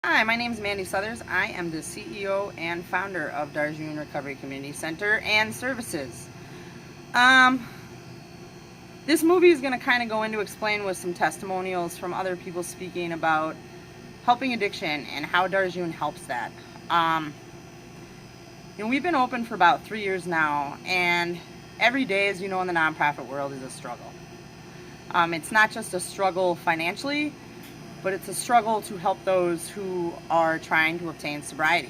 Hi, my name is Mandy Southers. I am the CEO and founder of DarJune Recovery Community Center and Services. This movie is going to kind of go into explain with some testimonials from other people speaking about helping addiction and how DarJune helps that. We've been open for about 3 years now, and every day, as you know, in the nonprofit world is a struggle. It's not just a struggle financially, but it's a struggle to help those who are trying to obtain sobriety.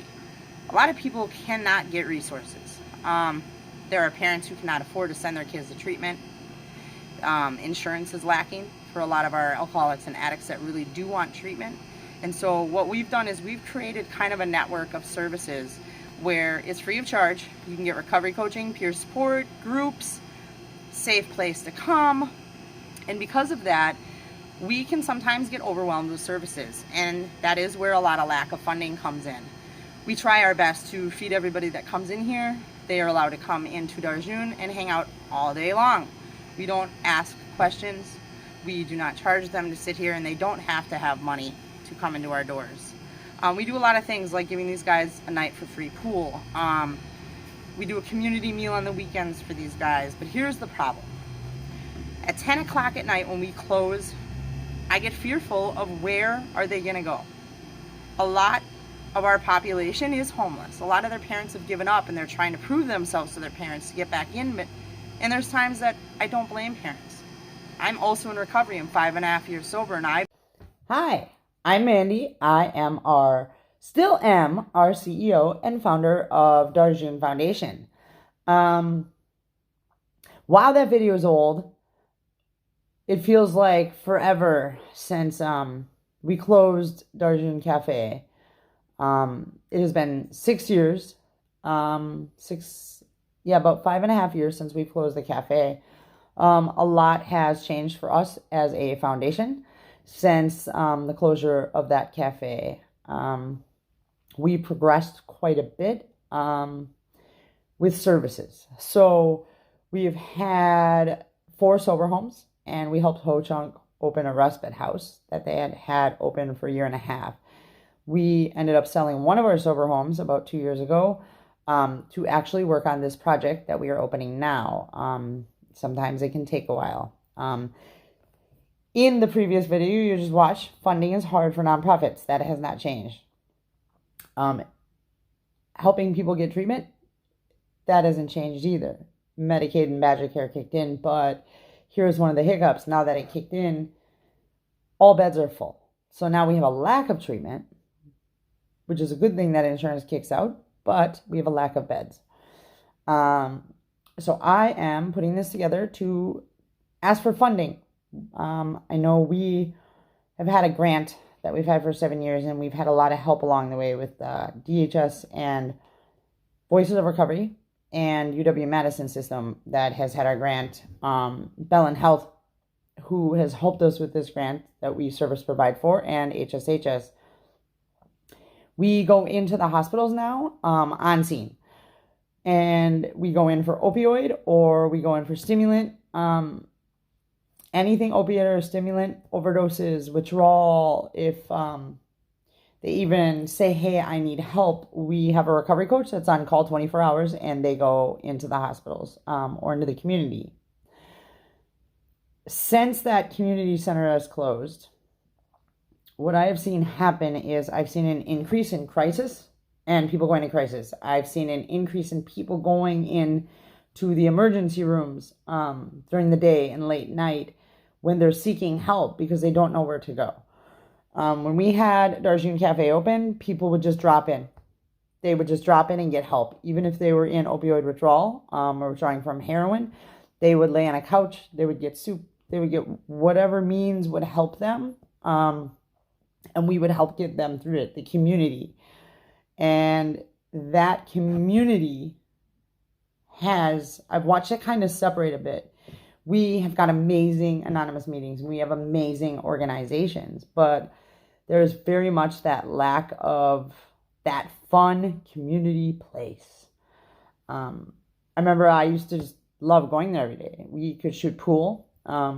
A lot of people cannot get resources. There are parents who cannot afford to send their kids to treatment. Insurance is lacking for a lot of our alcoholics and addicts that really do want treatment. And so what we've done is we've created kind of a network of services where it's free of charge. You can get recovery coaching, peer support, groups, safe place to come. And because of that, we can sometimes get overwhelmed with services, and that is where a lot of lack of funding comes in. We try our best to feed everybody that comes in here. They are allowed to come into DarJune and hang out all day long. We don't ask questions. We do not charge them to sit here, and they don't have to have money to come into our doors. We do a lot of things like giving these guys a night for free pool. We do a community meal on the weekends for these guys, but here's the problem. At 10 o'clock at night when we close, I get fearful of where are they going to go. A lot of our population is homeless. A lot of their parents have given up and they're trying to prove themselves to their parents to get back in. And there's times that I don't blame parents. I'm also in recovery. I'm 5.5 years sober, and Hi, I'm Mandy. I am still am our CEO and founder of DarJune Foundation. While that video is old, it feels like forever since we closed DarJune Cafe. It has been 6 years, about 5.5 years since we closed the cafe. A lot has changed for us as a foundation since the closure of that cafe. We progressed quite a bit with services. So we've had 4 sober homes, and we helped Ho Chunk open a respite house that they had open for 1.5 years. We ended up selling one of our sober homes about 2 years ago to actually work on this project that we are opening now. Sometimes it can take a while. In the previous video you just watched, funding is hard for nonprofits. That has not changed. Helping people get treatment, that hasn't changed either. Medicaid and Badger Care kicked in, but here's one of the hiccups. Now that it kicked in, all beds are full. So now we have a lack of treatment, which is a good thing that insurance kicks out, but we have a lack of beds. So I am putting this together to ask for funding. I know we have had a grant that we've had for 7 years, and we've had a lot of help along the way with DHS and Voices of Recovery and UW-Madison system that has had our grant. Bellin Health, who has helped us with this grant that we service provide for, and HSHS. We go into the hospitals now on scene, and we go in for opioid, or we go in for stimulant, anything opiate or stimulant, overdoses, withdrawal. If they even say, hey, I need help, we have a recovery coach that's on call 24 hours, and they go into the hospitals or into the community. Since that community center has closed, what I have seen happen is I've seen an increase in crisis and people going to crisis. I've seen an increase in people going in to the emergency rooms during the day and late night when they're seeking help because they don't know where to go. When we had DarJune Cafe open, people would just drop in. They would just drop in and get help. Even if they were in opioid withdrawal or withdrawing from heroin, they would lay on a couch. They would get soup. They would get whatever means would help them. And we would help get them through it, the community. And that community I've watched it kind of separate a bit. We have got amazing anonymous meetings. We have amazing organizations, but there's very much that lack of that fun community place. I remember I used to just love going there every day. We could shoot pool.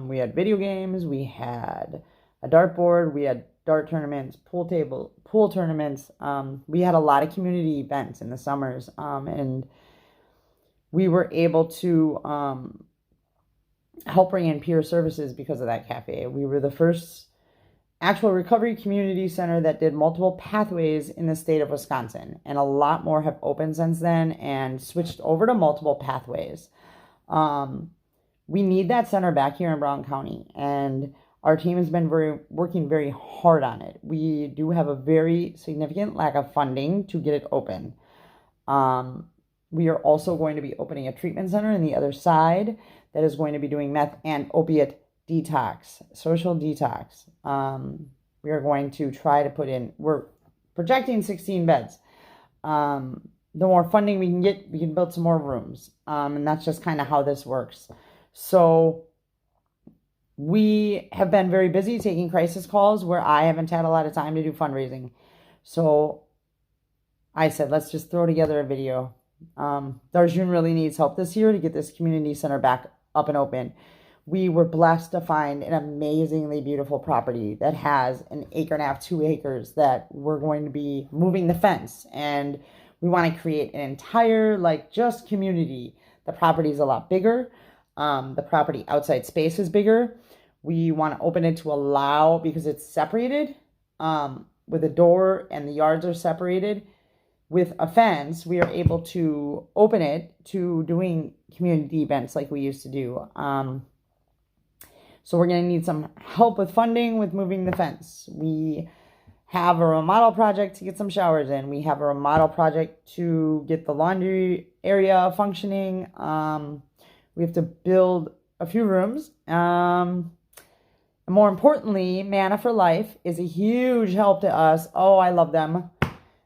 We had video games. We had a dartboard. We had dart tournaments, pool tournaments. We had a lot of community events in the summers, and we were able to help bring in peer services because of that cafe. We were the first actual recovery community center that did multiple pathways in the state of Wisconsin, and a lot more have opened since then and switched over to multiple pathways. We need that center back here in Brown County, and our team has been working very hard on it. We do have a very significant lack of funding to get it open. We are also going to be opening a treatment center on the other side that is going to be doing meth and opiate detox, social detox. We are going to try to put in, we're projecting 16 beds. The more funding we can get, we can build some more rooms. And that's just kind of how this works. So we have been very busy taking crisis calls where I haven't had a lot of time to do fundraising. So I said, let's just throw together a video. DarJune really needs help this year to get this community center back up and open. We were blessed to find an amazingly beautiful property that has 1.5 acres, 2 acres that we're going to be moving the fence. And we want to create an entire, just community. The property is a lot bigger. The property outside space is bigger. We want to open it to allow, because it's separated with a door and the yards are separated with a fence, we are able to open it to doing community events like we used to do. So we're going to need some help with funding with moving the fence. We have a remodel project to get some showers in. We have a remodel project to get the laundry area functioning. We have to build a few rooms. And more importantly, Manna for Life is a huge help to us. Oh, I love them.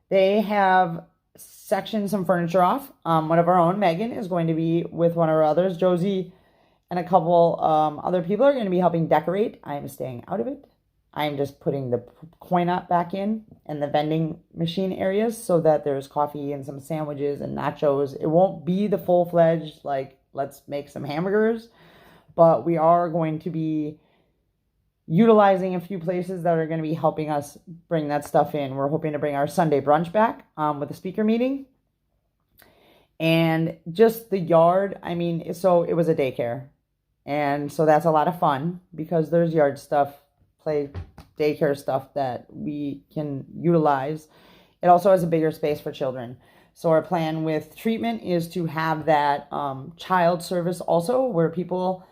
They have sectioned some furniture off. One of our own, Megan, is going to be with one of our others. Josie and a couple other people are going to be helping decorate. I am staying out of it. I am just putting the coin up back in and the vending machine areas so that there's coffee and some sandwiches and nachos. It won't be the full-fledged, let's make some hamburgers, but we are going to be utilizing a few places that are going to be helping us bring that stuff in. We're hoping to bring our Sunday brunch back with a speaker meeting. And just the yard, so it was a daycare. And so that's a lot of fun because there's yard stuff, play daycare stuff that we can utilize. It also has a bigger space for children. So our plan with treatment is to have that child service also, where people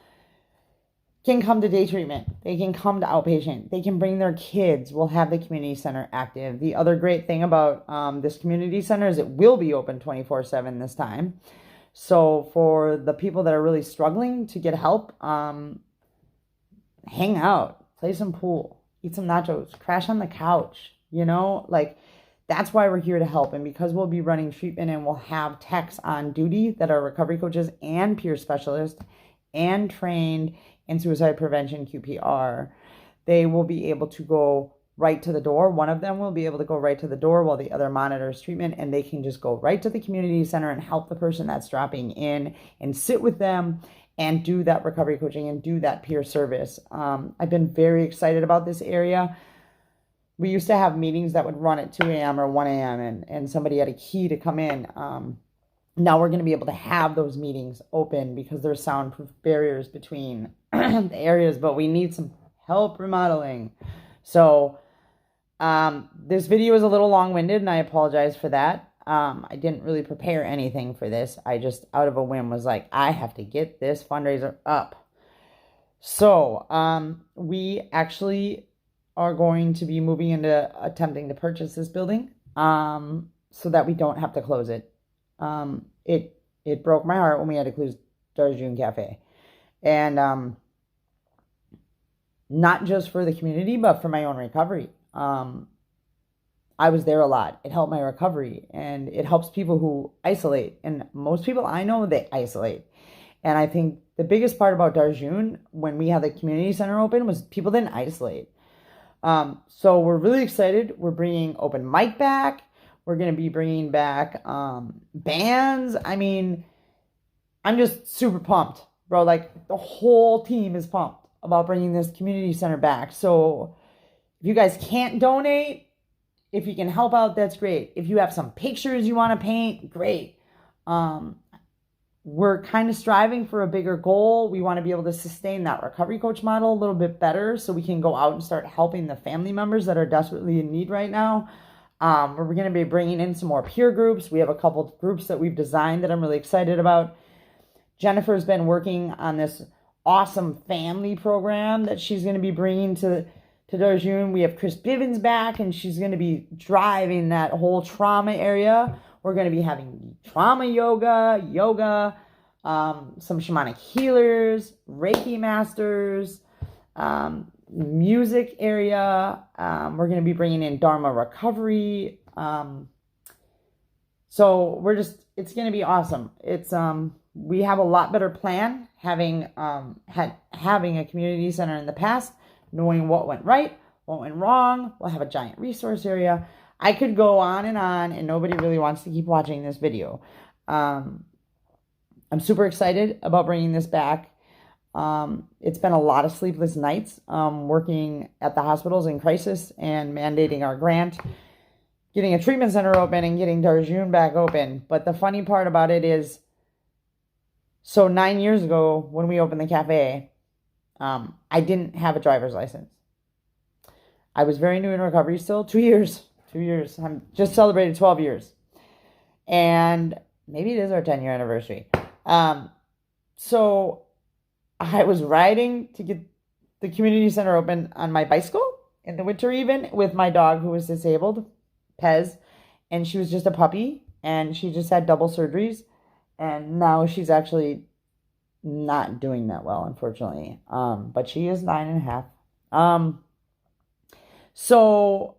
can come to day treatment. They can come to outpatient. They can bring their kids. We'll have the community center active. The other great thing about this community center is it will be open 24/7 this time. So for the people that are really struggling to get help, hang out, play some pool, eat some nachos, crash on the couch, that's why we're here to help. And because we'll be running treatment and we'll have techs on duty that are recovery coaches and peer specialists and trained in suicide prevention QPR, they will be able to go right to the door. One of them will be able to go right to the door while the other monitors treatment, and they can just go right to the community center and help the person that's dropping in and sit with them and do that recovery coaching and do that peer service. I've been very excited about this area. We used to have meetings that would run at 2 a.m. or 1 a.m. and somebody had a key to come in. Now we're going to be able to have those meetings open because there's soundproof barriers between the areas, but we need some help remodeling. So this video is a little long-winded and I apologize for that. I didn't really prepare anything for this. I just out of a whim was like, I have to get this fundraiser up. So we actually are going to be moving into attempting to purchase this building so that we don't have to close it. It broke my heart when we had to close DarJune Cafe. And not just for the community, but for my own recovery. I was there a lot. It helped my recovery, and it helps people who isolate. And most people I know, they isolate. And I think the biggest part about DarJune, when we had the community center open, was people didn't isolate. So we're really excited. We're bringing open mic back. We're going to be bringing back bands. I'm just super pumped, bro. The whole team is pumped about bringing this community center back. So If you guys can't donate, if you can help out, that's great. If you have some pictures you want to paint, great. We're kind of striving for a bigger goal. We want to be able to sustain that recovery coach model a little bit better so we can go out and start helping the family members that are desperately in need right now. We're going to be bringing in some more peer groups. We have a couple of groups that we've designed that I'm really excited about. Jennifer's been working on this awesome family program that she's going to be bringing to DarJune. We have Chris Bivens back, and she's going to be driving that whole trauma area. We're going to be having trauma yoga, some shamanic healers, Reiki masters, music area. We're going to be bringing in Dharma recovery. So it's going to be awesome. We have a lot better plan having a community center in the past, knowing what went right, what went wrong. We'll have a giant resource area. I could go on, and nobody really wants to keep watching this video. I'm super excited about bringing this back. It's been a lot of sleepless nights working at the hospitals in crisis and mandating our grant, getting a treatment center open, and getting DarJune back open. But the funny part about it is, so 9 years ago when we opened the cafe, I didn't have a driver's license. I was very new in recovery still. 2 years. I'm just celebrated 12 years. And maybe it is our 10-year anniversary. So I was riding to get the community center open on my bicycle in the winter even with my dog who was disabled, Pez. And she was just a puppy. And she just had double surgeries. And now she's actually not doing that well, unfortunately. But she is 9.5. So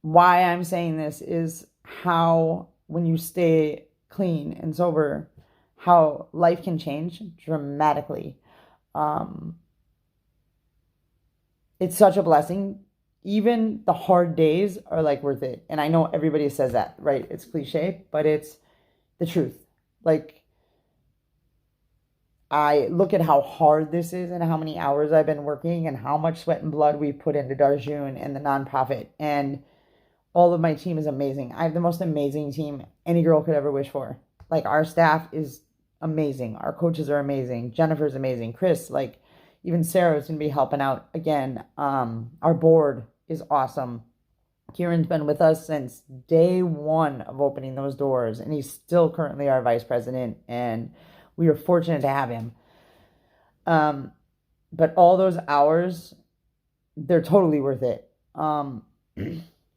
why I'm saying this is how, when you stay clean and sober, how life can change dramatically. It's such a blessing. Even the hard days are like worth it. And I know everybody says that, right? It's cliche, but it's the truth. Like, I look at how hard this is and how many hours I've been working and how much sweat and blood we've put into DarJune and the nonprofit. And all of my team is amazing. I have the most amazing team any girl could ever wish for. Like, our staff is amazing. Our coaches are amazing. Jennifer's amazing. Chris, like, even Sarah's going to be helping out again. Our board is awesome. Kieran's been with us since day one of opening those doors, and he's still currently our vice president, and we are fortunate to have him. But all those hours, they're totally worth it.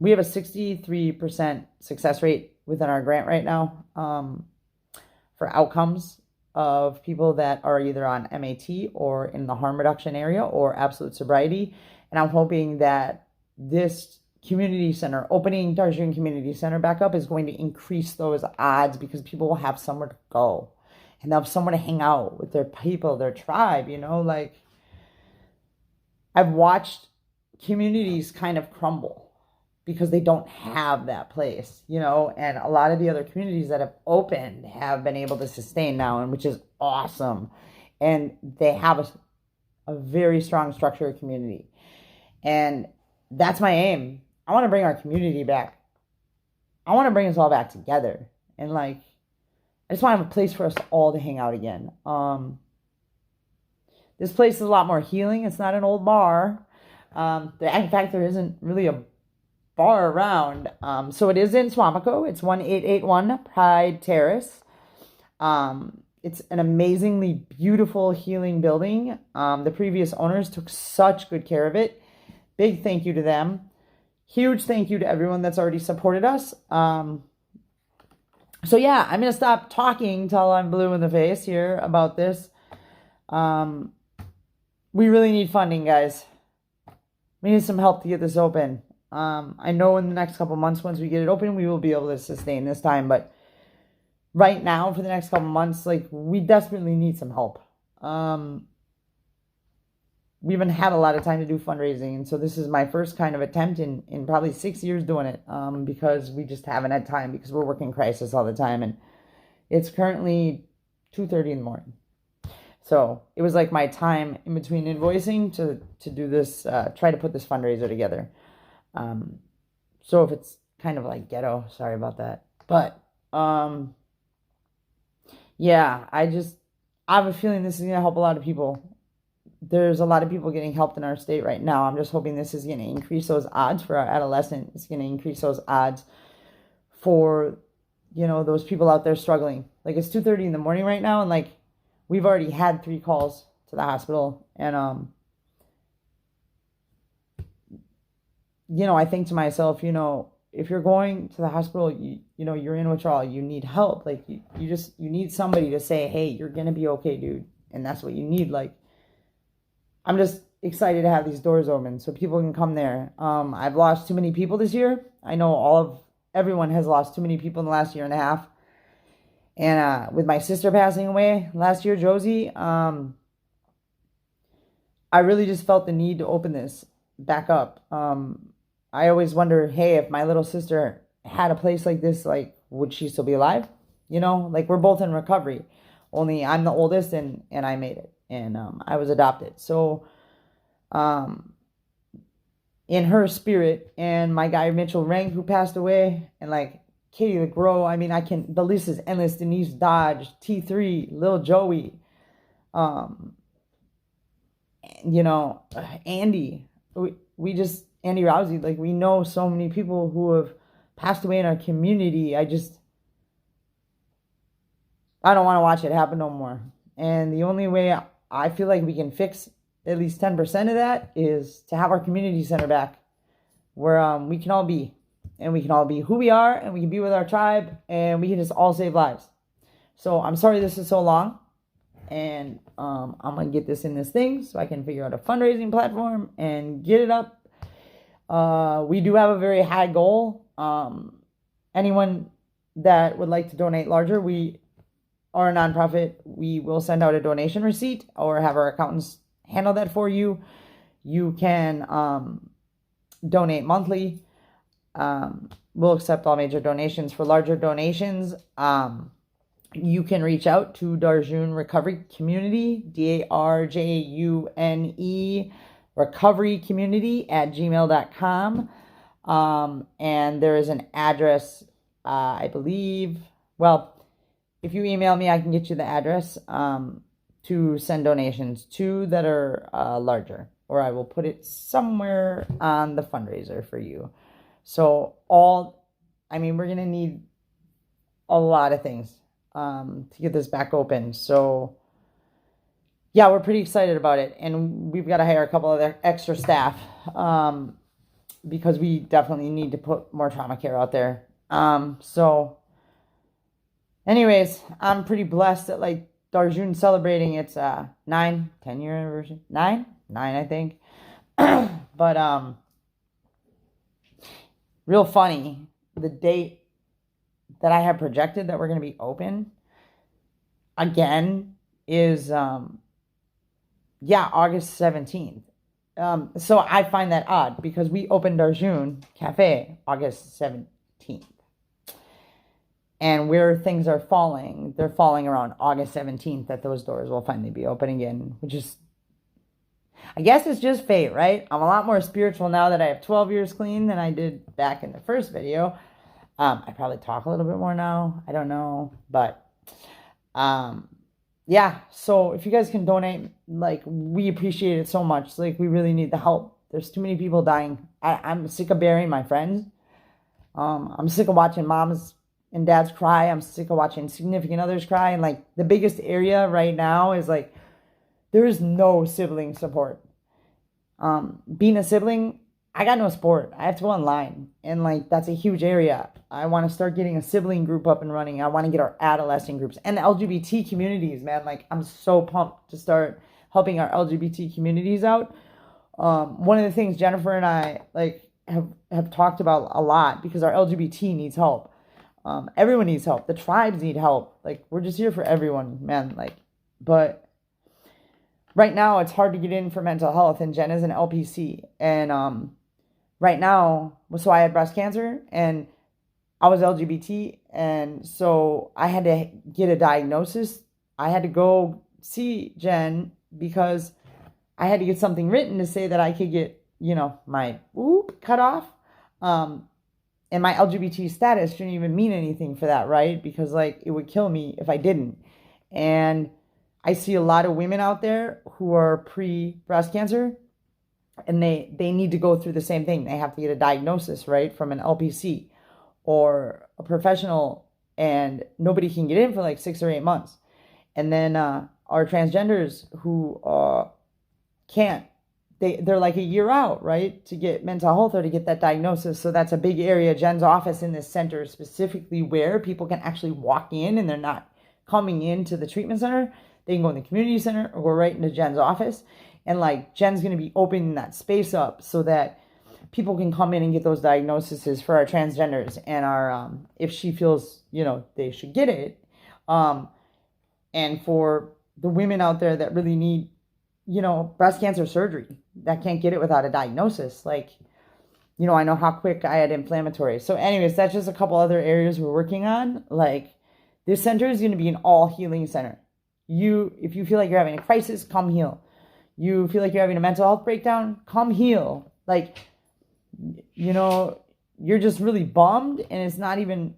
We have a 63% success rate within our grant right now for outcomes of people that are either on MAT or in the harm reduction area or absolute sobriety. And I'm hoping that this community center, opening DarJune Community Center back up, is going to increase those odds because people will have somewhere to go. And they'll have somewhere to hang out with their people, their tribe, like, I've watched communities kind of crumble because they don't have that place, and a lot of the other communities that have opened have been able to sustain now, and which is awesome. And they have a very strong structure of community. And that's my aim. I want to bring our community back. I want to bring us all back together. And I just want to have a place for us all to hang out again. This place is a lot more healing. It's not an old bar. In fact, there isn't really a bar around. So it is in Swamico. It's 1881 Pride Terrace. It's an amazingly beautiful healing building. The previous owners took such good care of it. Big thank you to them. Huge thank you to everyone that's already supported us. So yeah, I'm going to stop talking till I'm blue in the face here about this. We really need funding, guys. We need some help to get this open. I know in the next couple months, once we get it open, we will be able to sustain this time. But right now, for the next couple months, we desperately need some help. We haven't had a lot of time to do fundraising. And so this is my first kind of attempt in probably 6 years doing it, because we just haven't had time because we're working crisis all the time. And it's currently 2:30 in the morning. So it was like my time in between invoicing to do this, try to put this fundraiser together. So if it's kind of like ghetto, sorry about that. But yeah, I have a feeling this is going to help a lot of people. There's a lot of people getting helped in our state right now. I'm just hoping this is going to increase those odds for our adolescent. It's going to increase those odds for, those people out there struggling. Like, it's 2:30 in the morning right now, and like, we've already had 3 calls to the hospital. And, I think to myself, if you're going to the hospital, you're in withdrawal, you need help. Like, you need somebody to say, hey, you're going to be okay, dude. And that's what you need. Like, I'm just excited to have these doors open so people can come there. I've lost too many people this year. I know everyone has lost too many people in the last year and a half. And with my sister passing away last year, Josie, I really just felt the need to open this back up. I always wonder, hey, if my little sister had a place like this, like, would she still be alive? Like, we're both in recovery. Only I'm the oldest, and I made it. And I was adopted. So in her spirit, and my guy Mitchell Rank, who passed away, and like Katie LeGros, I mean, the list is endless. Denise Dodge, T3, Lil Joey, Andy. Andy Rousey, like, we know so many people who have passed away in our community. I don't want to watch it happen no more. And the only way I feel like we can fix at least 10% of that is to have our community center back, where we can all be, and we can all be who we are, and we can be with our tribe, and we can just all save lives. So I'm sorry this is so long, and I'm going to get this in this thing so I can figure out a fundraising platform and get it up. We do have a very high goal. Anyone that would like to donate larger, we are a nonprofit. We will send out a donation receipt or have our accountants handle that for you. You can donate monthly. We'll accept all major donations. For larger donations, you can reach out to DarJune Recovery Community, DarJune Recovery Community at gmail.com. And there is an address, I believe. Well, if you email me, I can get you the address to send donations to that are larger, or I will put it somewhere on the fundraiser for you. So we're going to need a lot of things to get this back open. So yeah, we're pretty excited about it. And we've got to hire a couple of extra staff because we definitely need to put more trauma care out there. So anyways, I'm pretty blessed that like DarJune celebrating its 10-year anniversary. 9, I think. But real funny, the date that I have projected that we're going to be open again is August 17th. So I find that odd because we opened DarJune Cafe August 17th. And where things are falling, they're falling around August 17th that those doors will finally be open again, which is, I guess it's just fate, right? I'm a lot more spiritual now that I have 12 years clean than I did back in the first video. I probably talk a little bit more now. I don't know. But, yeah. So if you guys can donate, like, we appreciate it so much. Like, we really need the help. There's too many people dying. I'm sick of burying my friends. I'm sick of watching moms and dads cry. I'm sick of watching significant others cry. And like the biggest area right now is like, there is no sibling support. Being a sibling, I got no support. I have to go online. And like, that's a huge area. I want to start getting a sibling group up and running. I want to get our adolescent groups and the LGBT communities, man. Like, I'm so pumped to start helping our LGBT communities out. One of the things Jennifer and I like have talked about a lot, because our LGBT needs help. Everyone needs help. The tribes need help. Like, we're just here for everyone, man. Like, but right now it's hard to get in for mental health, and Jen is an LPC. And right now, so I had breast cancer and I was LGBT, and so I had to get a diagnosis. I had to go see Jen because I had to get something written to say that I could get, my cut off. And my LGBT status shouldn't even mean anything for that, right? Because like it would kill me if I didn't. And I see a lot of women out there who are pre-breast cancer, and they need to go through the same thing. They have to get a diagnosis, right, from an LPC or a professional, and nobody can get in for like 6 or 8 months. And then our transgenders who can't, they're like a year out, right, to get mental health or to get that diagnosis. So that's a big area. Jen's office in this center specifically where people can actually walk in and they're not coming into the treatment center. They can go in the community center or go right into Jen's office. And like Jen's going to be opening that space up so that people can come in and get those diagnoses for our transgenders and our, if she feels, they should get it. And for the women out there that really need, breast cancer surgery, that can't get it without a diagnosis. Like, I know how quick I had inflammatory. So anyways, that's just a couple other areas we're working on. Like, this center is going to be an all healing center. If you feel like you're having a crisis, come heal. You feel like you're having a mental health breakdown, come heal. Like, you're just really bummed and it's not even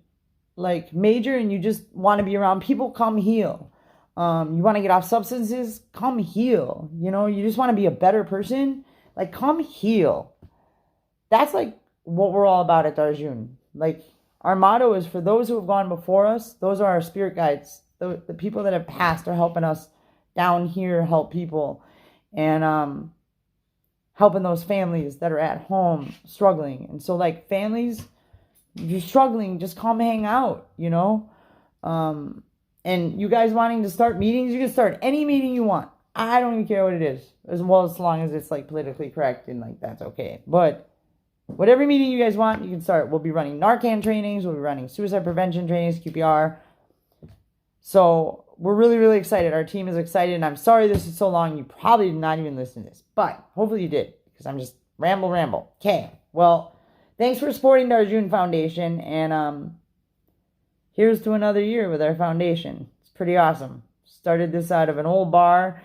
like major and you just want to be around people, come heal. You want to get off substances, come heal. You just want to be a better person, like come heal. That's like what we're all about at DarJune. Like our motto is for those who have gone before us, those are our spirit guides. The people that have passed are helping us down here help people. And helping those families that are at home struggling. And so like families, you're struggling, just come hang out, and you guys wanting to start meetings, you can start any meeting you want. I don't even care what it is, as long as it's like politically correct and like that's okay. But whatever meeting you guys want, you can start. We'll be running Narcan trainings, we'll be running suicide prevention trainings, QPR. So we're really, really excited. Our team is excited, and I'm sorry this is so long. You probably did not even listen to this, but hopefully you did, because I'm just ramble. Okay, well, thanks for supporting DarJune Foundation, and here's to another year with our foundation. It's pretty awesome. Started this out of an old bar.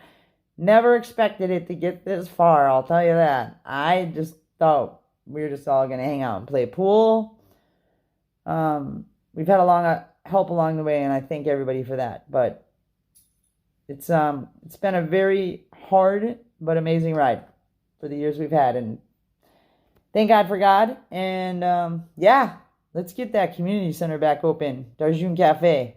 Never expected it to get this far, I'll tell you that. I just thought we were just all going to hang out and play pool. We've had a long help along the way, and I thank everybody for that. But it's been a very hard but amazing ride for the years we've had, and thank God for God. And yeah, let's get that community center back open. DarJune Cafe.